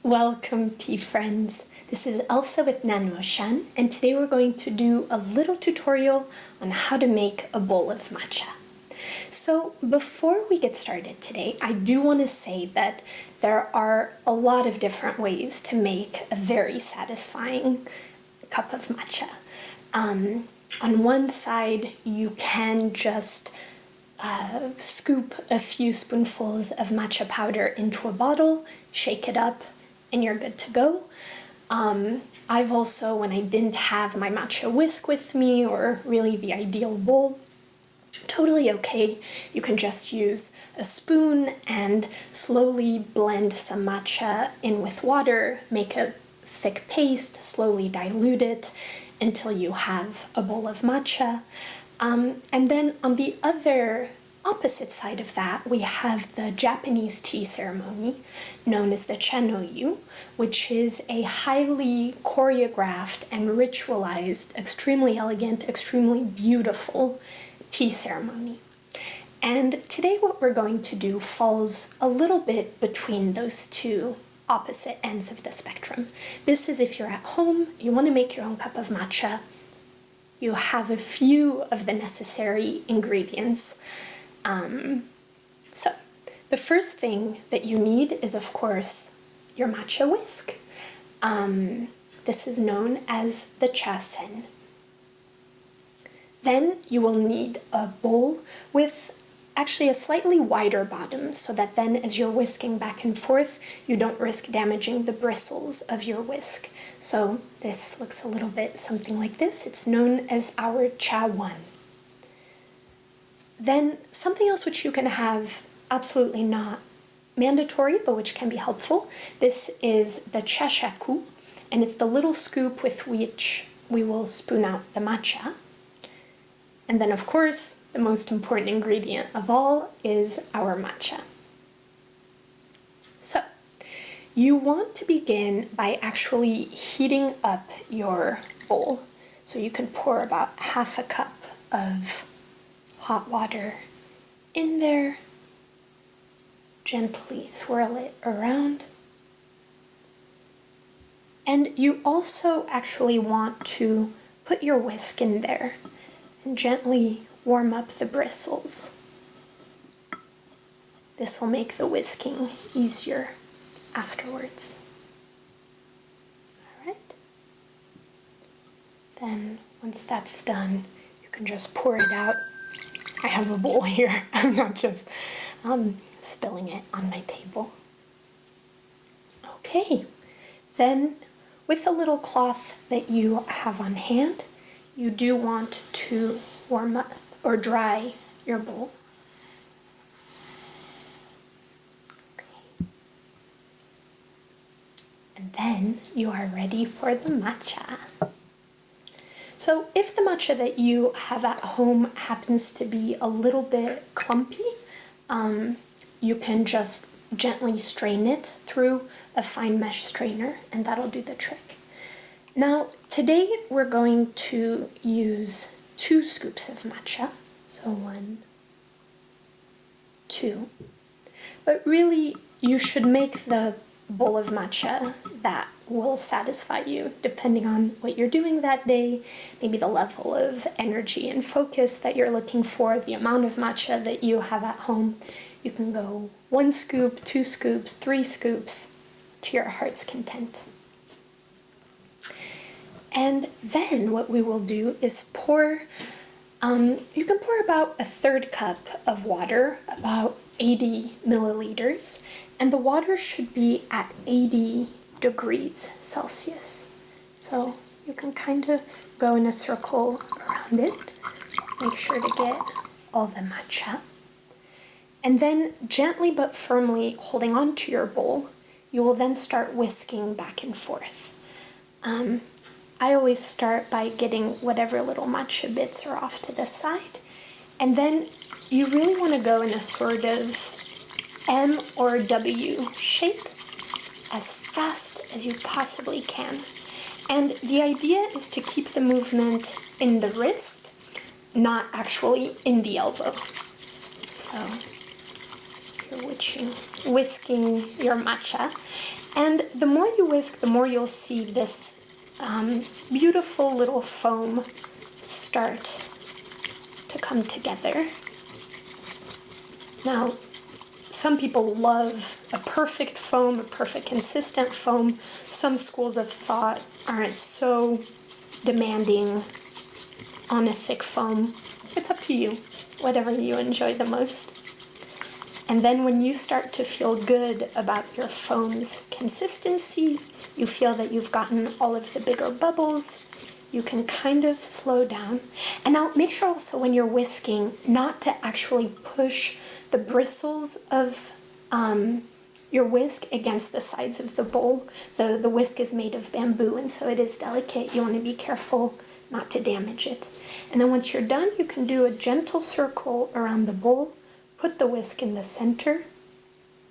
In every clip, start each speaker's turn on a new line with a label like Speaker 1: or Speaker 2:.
Speaker 1: Welcome, tea friends. This is Elsa with nannuoshan, and today we're going to do a little tutorial on how to make a bowl of matcha. So before we get started today, I do want to say that there are a lot of different ways to make a very satisfying cup of matcha. On one side, you can just scoop a few spoonfuls of matcha powder into a bottle, shake it up, and you're good to go. I've also, when I didn't have my matcha whisk with me, or really the ideal bowl, totally okay. You can just use a spoon and slowly blend some matcha in with water, make a thick paste, slowly dilute it until you have a bowl of matcha. And then on the other opposite side of that, we have the Japanese tea ceremony known as the chano, which is a highly choreographed and ritualized, extremely elegant, extremely beautiful tea ceremony. And today what we're going to do falls a little bit between those two opposite ends of the spectrum. This is if you're at home, you want to make your own cup of matcha, you have a few of the necessary ingredients. So the first thing that you need is, of course, your matcha whisk. This is known as the chasen. Then you will need a bowl with actually a slightly wider bottom, so that then as you're whisking back and forth, you don't risk damaging the bristles of your whisk. So this looks a little bit something like this. It's known as our chawan. Then something else which you can have, absolutely not mandatory, but which can be helpful. This is the chashaku, and it's the little scoop with which we will spoon out the matcha. And then, of course, the most important ingredient of all is our matcha. So, you want to begin by actually heating up your bowl. So you can pour about half a cup of hot water in there, gently swirl it around. And you also actually want to put your whisk in there and gently warm up the bristles. This will make the whisking easier afterwards. All right. Then once that's done, you can just pour it out. I have a bowl here. I'm not just spilling it on my table. Okay, then with a little cloth that you have on hand, you do want to warm up or dry your bowl. Okay. And then you are ready for the matcha. So if the matcha that you have at home happens to be a little bit clumpy, you can just gently strain it through a fine mesh strainer, and that'll do the trick. Now, today we're going to use 2 scoops of matcha. So 1, 2. But really, you should make the bowl of matcha that will satisfy you depending on what you're doing that day, maybe the level of energy and focus that you're looking for, the amount of matcha that you have at home. You can go 1 scoop, 2 scoops, 3 scoops to your heart's content. And then what we will do is pour, you can pour about 1/3 cup of water, about 80 milliliters, and the water should be at 80 degrees Celsius. So you can kind of go in a circle around it. Make sure to get all the matcha. And then gently but firmly holding on to your bowl, you will then start whisking back and forth. I always start by getting whatever little matcha bits are off to the side. And then you really want to go in a sort of M or W shape as fast as you possibly can. And the idea is to keep the movement in the wrist not actually in the elbow. So you're whisking your matcha. And the more you whisk, the more you'll see this beautiful little foam start to come together. Now, some people love a perfect foam, a perfect consistent foam. Some schools of thought aren't so demanding on a thick foam. It's up to you, whatever you enjoy the most. And then when you start to feel good about your foam's consistency, you feel that you've gotten all of the bigger bubbles, you can kind of slow down. And now make sure also when you're whisking not to actually push the bristles of your whisk against the sides of the bowl. The whisk is made of bamboo, and so it is delicate. You want to be careful not to damage it. And then once you're done, you can do a gentle circle around the bowl. Put the whisk in the center.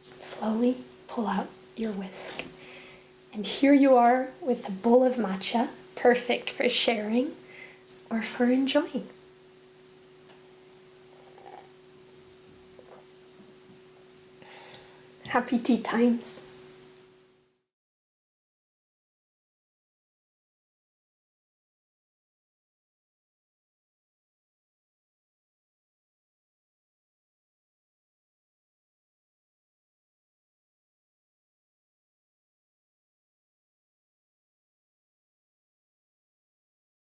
Speaker 1: Slowly pull out your whisk. And here you are with a bowl of matcha, perfect for sharing or for enjoying. Happy tea times.